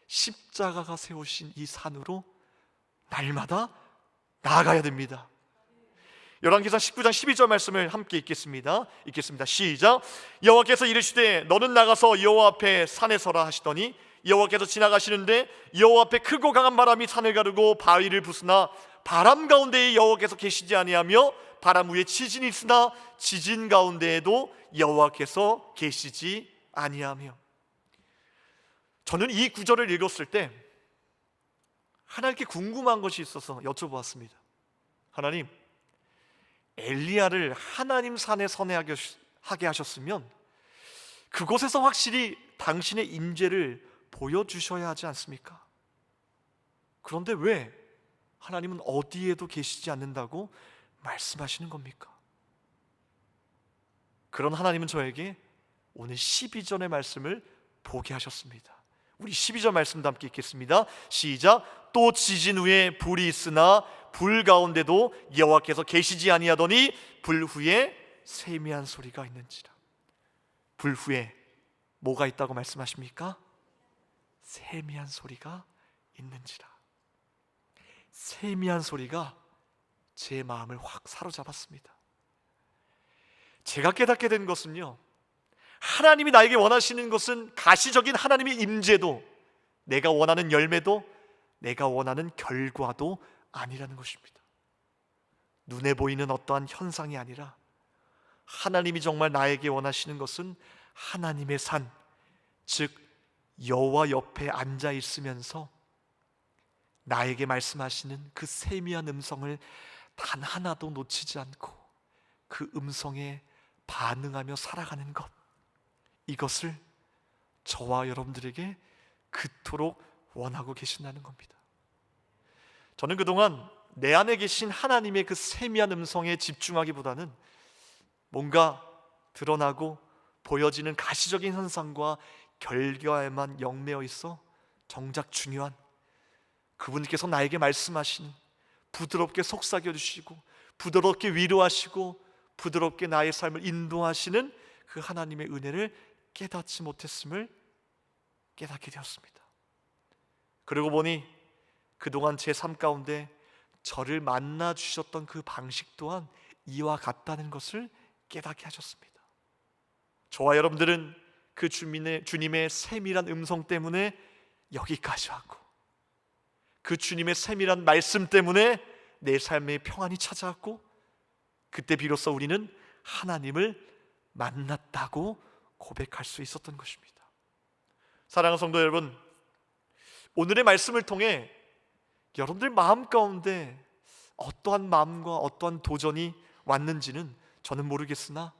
십자가가 세우신 이 산으로 날마다 나아가야 됩니다. 열왕기상 19장 12절 말씀을 함께 읽겠습니다. 시작. 여호와께서 이르시되 너는 나가서 여호와 앞에 산에 서라 하시더니 여호와께서 지나가시는데 여호와 앞에 크고 강한 바람이 산을 가르고 바위를 부수나 바람 가운데에 여호와께서 계시지 아니하며 바람 위에 지진이 있으나 지진 가운데에도 여호와께서 계시지 아니하며. 저는 이 구절을 읽었을 때 하나님께 궁금한 것이 있어서 여쭤보았습니다. 하나님, 엘리야를 하나님 산에 서게 하셨으면 그곳에서 확실히 당신의 임재를 보여주셔야 하지 않습니까? 그런데 왜 하나님은 어디에도 계시지 않는다고 말씀하시는 겁니까? 그런 하나님은 저에게 오늘 12절의 말씀을 보게 하셨습니다. 우리 12절 말씀도 함께 읽겠습니다. 시작. 또 지진 후에 불이 있으나 불 가운데도 여호와께서 계시지 아니하더니 불 후에 세미한 소리가 있는지라. 불 후에 뭐가 있다고 말씀하십니까? 세미한 소리가 있는지라. 세미한 소리가 제 마음을 확 사로잡았습니다. 제가 깨닫게 된 것은요, 하나님이 나에게 원하시는 것은 가시적인 하나님의 임재도, 내가 원하는 열매도, 내가 원하는 결과도 아니라는 것입니다. 눈에 보이는 어떠한 현상이 아니라 하나님이 정말 나에게 원하시는 것은 하나님의 산, 즉 여호와 옆에 앉아 있으면서 나에게 말씀하시는 그 세미한 음성을 단 하나도 놓치지 않고 그 음성에 반응하며 살아가는 것, 이것을 저와 여러분들에게 그토록 원하고 계신다는 겁니다. 저는 그동안 내 안에 계신 하나님의 그 세미한 음성에 집중하기보다는 뭔가 드러나고 보여지는 가시적인 현상과 결과에만 얽매여 있어 정작 중요한 그분께서 나에게 말씀하시는, 부드럽게 속삭여 주시고 부드럽게 위로하시고 부드럽게 나의 삶을 인도하시는 그 하나님의 은혜를 깨닫지 못했음을 깨닫게 되었습니다. 그러고 보니 그동안 제 삶 가운데 저를 만나 주셨던 그 방식 또한 이와 같다는 것을 깨닫게 하셨습니다. 저와 여러분들은 그 주님의 세밀한 음성 때문에 여기까지 왔고, 그 주님의 세밀한 말씀 때문에 내 삶에 평안이 찾아왔고, 그때 비로소 우리는 하나님을 만났다고 고백할 수 있었던 것입니다. 사랑하는 성도 여러분, 오늘의 말씀을 통해 여러분들 마음 가운데 어떠한 마음과 어떠한 도전이 왔는지는 저는 모르겠으나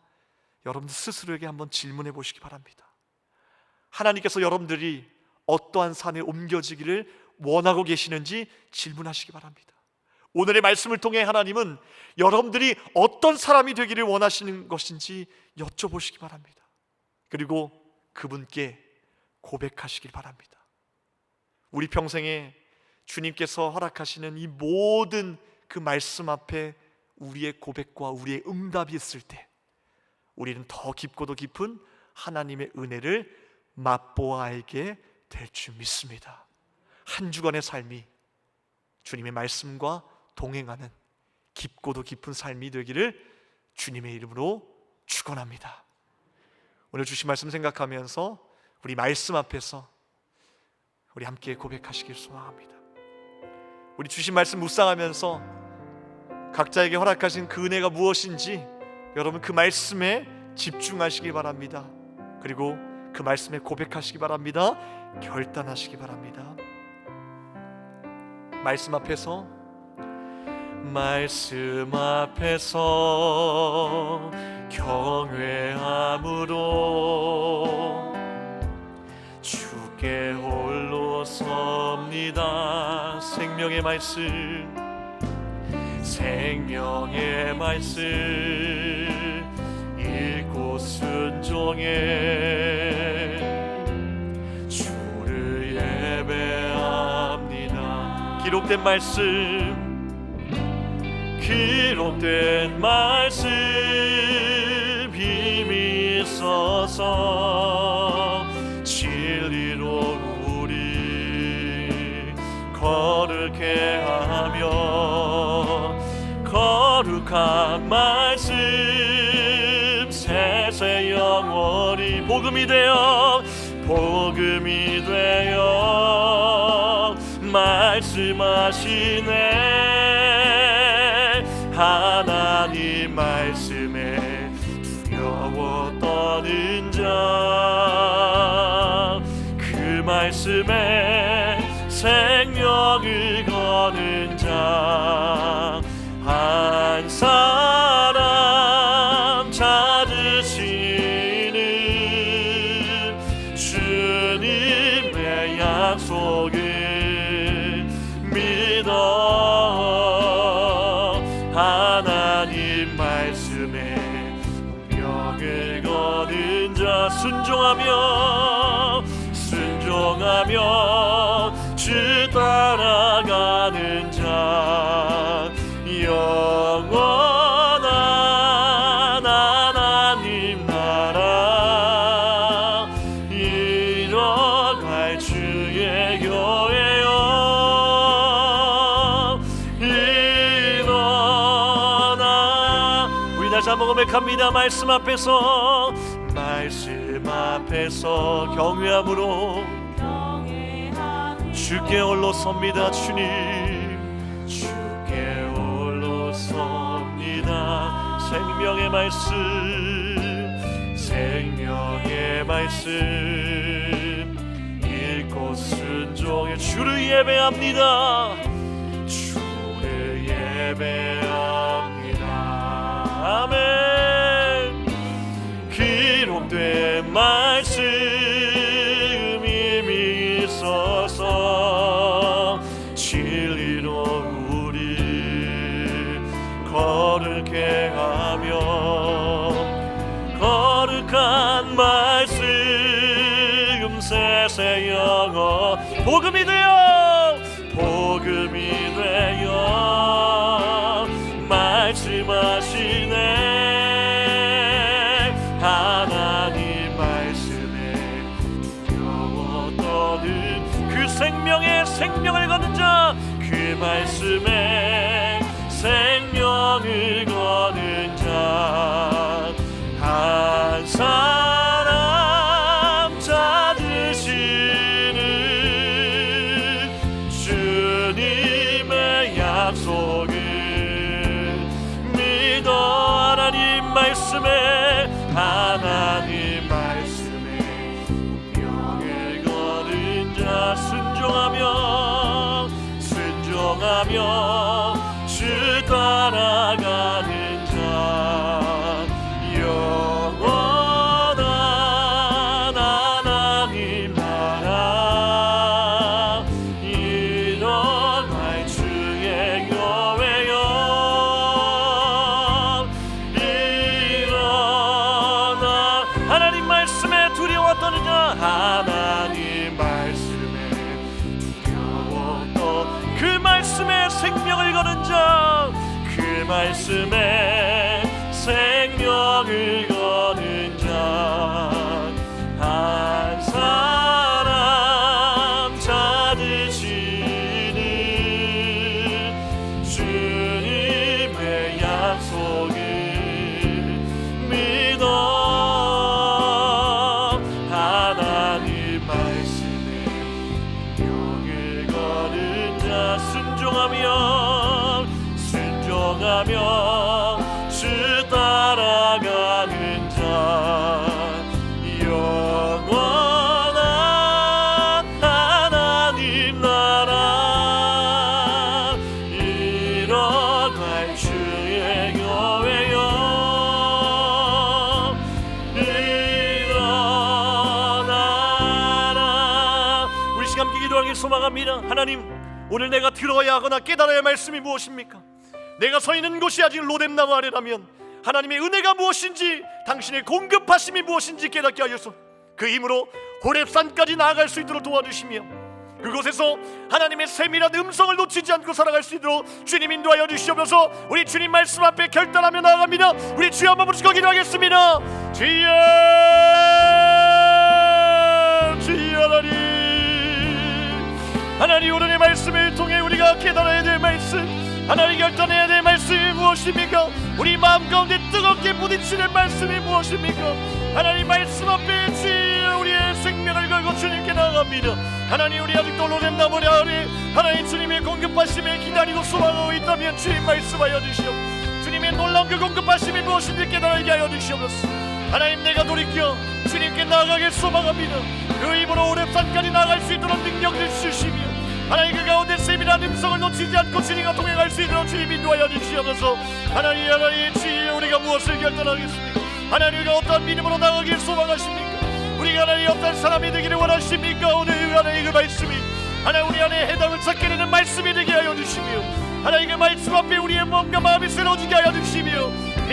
여러분들 스스로에게 한번 질문해 보시기 바랍니다. 하나님께서 여러분들이 어떠한 산에 옮겨지기를 원하고 계시는지 질문하시기 바랍니다. 오늘의 말씀을 통해 하나님은 여러분들이 어떤 사람이 되기를 원하시는 것인지 여쭤보시기 바랍니다. 그리고 그분께 고백하시길 바랍니다. 우리 평생에 주님께서 허락하시는 이 모든 그 말씀 앞에 우리의 고백과 우리의 응답이 있을 때 우리는 더 깊고도 깊은 하나님의 은혜를 맛보아 알게 될 줄 믿습니다. 한 주간의 삶이 주님의 말씀과 동행하는 깊고도 깊은 삶이 되기를 주님의 이름으로 축원합니다. 오늘 주신 말씀 생각하면서 우리 말씀 앞에서 우리 함께 고백하시길 소망합니다. 우리 주신 말씀 묵상하면서 각자에게 허락하신 그 은혜가 무엇인지 여러분 그 말씀에 집중하시기 바랍니다. 그리고 그 말씀에 고백하시기 바랍니다. 결단하시기 바랍니다. 말씀 앞에서 경외함으로 주께 홀로 섭니다. 생명의 말씀 읽고 순종해 주를 예배합니다. 기록된 말씀 힘이 있어서 진리로 우리 거룩해 하며 거룩한 말씀 세세 영원히 복음이 되어 말씀하시네. 하나님 말씀에 두려워 떠는 자, 그 말씀에 생명을 거는 자, 한 사람 찾으시는 주님의 약속을 믿어 하나님 말씀에 명을 거는 자, 순종하며 주 따라가는 자, 영원한 하나님 나라 이뤄갈 주의 교회여 일어나. 우리 다시 한번 고백합니다. 말씀 앞에서 경외함으로 주께 홀로 섭니다. 주님 주께 홀로 섭니다. 생명의 말씀 읽고 순종해 주를 예배합니다. 주를 예배합니다. 아멘. 기록된 말씀 힘이 있어서 진리로 우리 거룩해 하며 거룩한 말씀 세세 영원 복음이 되어 말씀하시네. 하나님 말씀에 두려워 떠는 그 생명을 거는 자, 그 말씀에 생명을 거는 자, 한 사람 찾으시는 주님 말씀에 하나님 말씀에 운명을 거는 자 순종하며 주 따라가는 자 영원한 하나님 나라 일어날 주의 교회여 일어나 하나님 말씀에 두려워 떠는 자 하나님 말씀에 두려워 그 말씀에 생명을 거는 자 그 말씀에 생명을 거는 자 한 사람 찾으시는 주님의 약속을 믿어 하나님 말씀에 명을 거는 자 순종하며 주 따라가는 자 영원한 하나님 나라 일어날 주의 교회여 일어나라. 우리 시간 함께 기도하길 소망합니다. 하나님, 오늘 내가 들어야 하거나 깨달아야 할 말씀이 무엇입니까? 내가 서 있는 곳이 아직 로뎀나무 아래라면 하나님의 은혜가 무엇인지 당신의 공급하심이 무엇인지 깨닫게 하여서 그 힘으로 호렙산까지 나아갈 수 있도록 도와주시며 그곳에서 하나님의 세밀한 음성을 놓치지 않고 살아갈 수 있도록 주님 인도하여 주시옵소서. 우리 주님 말씀 앞에 결단하며 나아갑니다. 우리 주여 한번 부르시고 기도하겠습니다. 주여 하나님 오늘의 말씀을 통해 우리가 깨달아야 될 말씀 하나님 결단해야 될 말씀이 무엇입니까? 우리 마음 가운데 뜨겁게 부딪히는 말씀이 무엇입니까? 하나님 말씀 앞에 주여 우리의 생명을 걸고 주님께 나아갑니다. 하나님 우리 아직도 로뎀나무 아래 하나님 주님의 공급하심에 기다리고 소망하고 있다면 주님 말씀하여 주시옵. 주님의 놀라운 그 공급하심이 무엇인지 깨달게 하여 주시옵소서. 하나님 내가 돌이켜 주님께 나아가길 소망합니다. 그 힘으로 호렙산까지 나아갈 수 있도록 능력을 주시며 하나님 그 가운데 세밀한 음성을 놓치지 않고 주님과 동행할 수 있도록 주님 인도하여 주시옵소서. 하나님 주여 우리가 무엇을 결단하겠습니까? 하나님 우리가 어떠한 믿음으로 나아가길 소망하십니까? 우리가 하나님 어떤 사람이 되기를 원하십니까? 오늘 하나님 그 말씀이 하나님 우리 안에 해답을 찾게 되는 말씀이 되게 하여 주시며 하나님 그 말씀 앞에 우리의 몸과 마음이 새로워지게 하여 주시며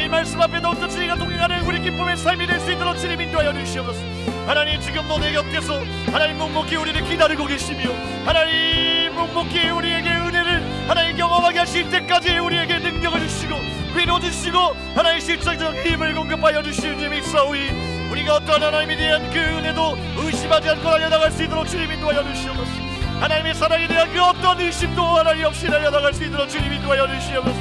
이 말씀 앞에 더욱더 주님과 동행하는 우리 기쁨의 삶이 될 수 있도록 주님 인도하여 주시옵소서. 하나님 지금도 내 곁에서 하나님 묵묵히 우리를 기다리고 계시며 하나님 묵묵히 우리에게 은혜를 하나님 경험하게 하실 때까지 우리에게 능력을 주시고 위로 주시고 하나님 실적적 힘을 공급하여 주시는 줄 믿사오니 우리가 어떠한 하나님에 대한 그 은혜도 의심하지 않고 달려나갈 수 있도록 주님 인도하여 주시옵소서. 하나님의 사랑에 대한 그 어떤 의심도 하나님 없이 달려나갈 수 있도록 주님 인도하여 주시옵소서.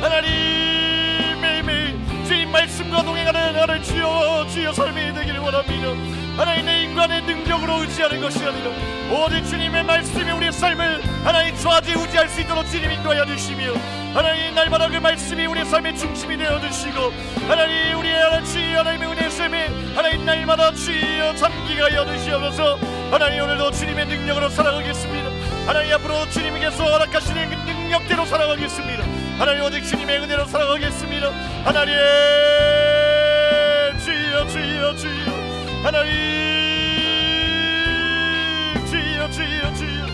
하나님 매일매일 주님 말씀과 동행하는 하나님 주여 삶이 되기를 원합니다. 하나님 내 인간의 능력으로 의지하는 것이 아니라 오직 주님의 말씀이 우리의 삶을 하나님 좌지우지할 수 있도록 주님 인도하여 주시며 하나님 날마다 그 말씀이 우리의 삶의 중심이 되어 주시고 하나님 우리의 주여 하나님의 은혜의 샘에 하나님 날마다 주여 잠기게 하여 주시옵소서. 하나님 오늘도 주님의 능력으로 살아가겠습니다. 하나님 앞으로 주님께서 허락하시는 그 능력대로 살아가겠습니다. 하나님 오직 주님의 은혜로 살아가겠습니다. 하나님 주여 하나님 주여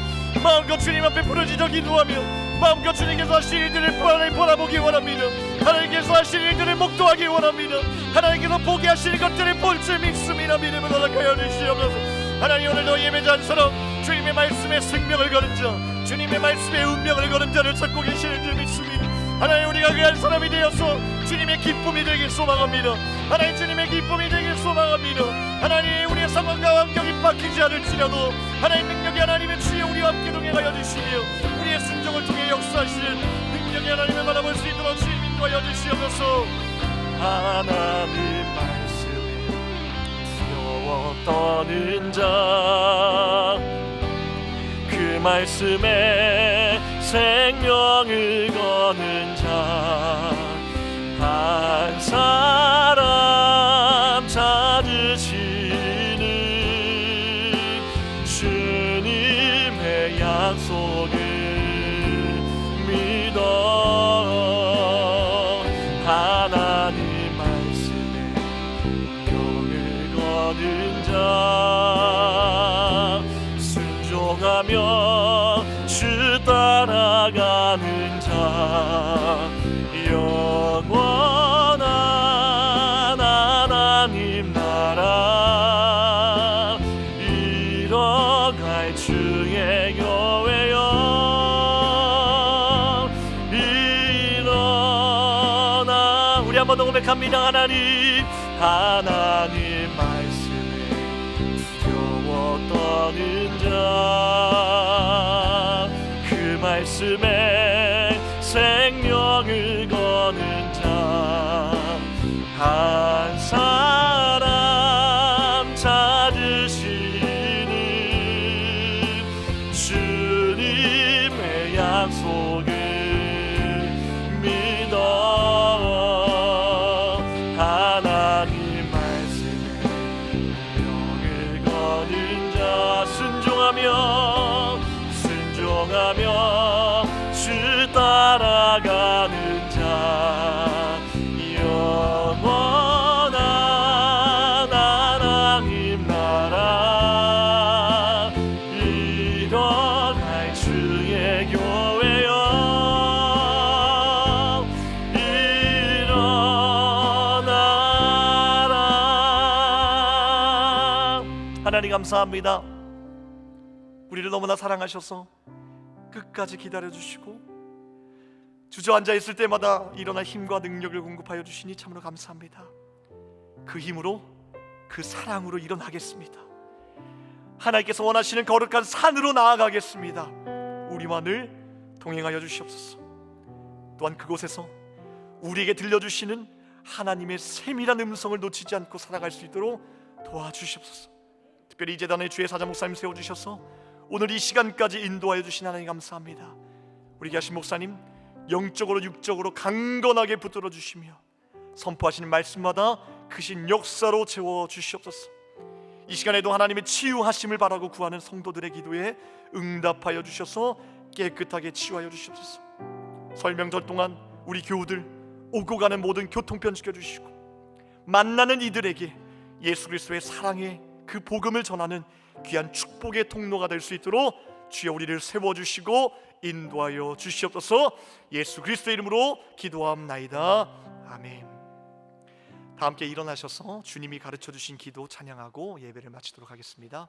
마음껏 주님 앞에 부르짖어 기도하며 마음껏 주님께서 하신 일들을 바라보기 원합니다. 하나님께서 하신 일들을 목도하기 원합니다. 하나님께서 보게 하시는 것들을 볼 줄 믿습니다. 믿음을 허락하여 주시옵소서. 하나님 오늘도 예배자처럼 주님의 말씀에 생명을 거는 자 주님의 말씀에 운명을 거는 자를 찾고 계시는 줄 믿습니다. 하나님 우리가 그 한 사람이 되어서 주님의 기쁨이 되길 소망합니다. 하나님 주님의 기쁨이 되길 소망합니다. 하나님 우리의 상황과 환경이 바뀌지 않을지라도 하나님 능력이 하나님의 주여 우리와 함께 동행하여 주시며 우리의 순종을 통해 역사하시는 능력이 하나님을 바라볼 수 있도록 주님 인도하여 주시옵소서. 하나님 말씀에 두려워 떠는 자 그 말씀에 생명을 거는 자 항상 우리 한번 더 고백합니다. 하나님 말씀에 겨워 떠는 자, 그 말씀에 생명을 거는 자, 한 사람 찾으시는 주님의 약속을 믿어 하나님 말씀에 생명을 거는 자, 순종하며 주 따라가는 자, 영원한 하나님 나라 일어날 주의 교회여 일어나라. 하나님 감사합니다. 우리를 너무나 사랑하셔서 끝까지 기다려주시고 주저앉아 있을 때마다 일어나 힘과 능력을 공급하여 주시니 참으로 감사합니다. 그 힘으로, 그 사랑으로 일어나겠습니다. 하나님께서 원하시는 거룩한 산으로 나아가겠습니다. 우리만을 동행하여 주시옵소서. 또한 그곳에서 우리에게 들려주시는 하나님의 세밀한 음성을 놓치지 않고 살아갈 수 있도록 도와주시옵소서. 특별히 이 재단에 주의 사자 목사님 세워주셔서 오늘 이 시간까지 인도하여 주신 하나님 감사합니다. 우리 계신 목사님 영적으로 육적으로 강건하게 붙들어 주시며 선포하시는 말씀마다 크신 역사로 채워 주시옵소서. 이 시간에도 하나님의 치유하심을 바라고 구하는 성도들의 기도에 응답하여 주셔서 깨끗하게 치유하여 주시옵소서. 설명절 동안 우리 교우들 오고 가는 모든 교통편 지켜주시고 만나는 이들에게 예수 그리스도의 사랑의 그 복음을 전하는 귀한 축복의 통로가 될 수 있도록 주여 우리를 세워주시고 인도하여 주시옵소서. 예수 그리스도의 이름으로 기도함나이다. 아멘. 다 함께 일어나셔서 주님이 가르쳐 주신 기도 찬양하고 예배를 마치도록 하겠습니다.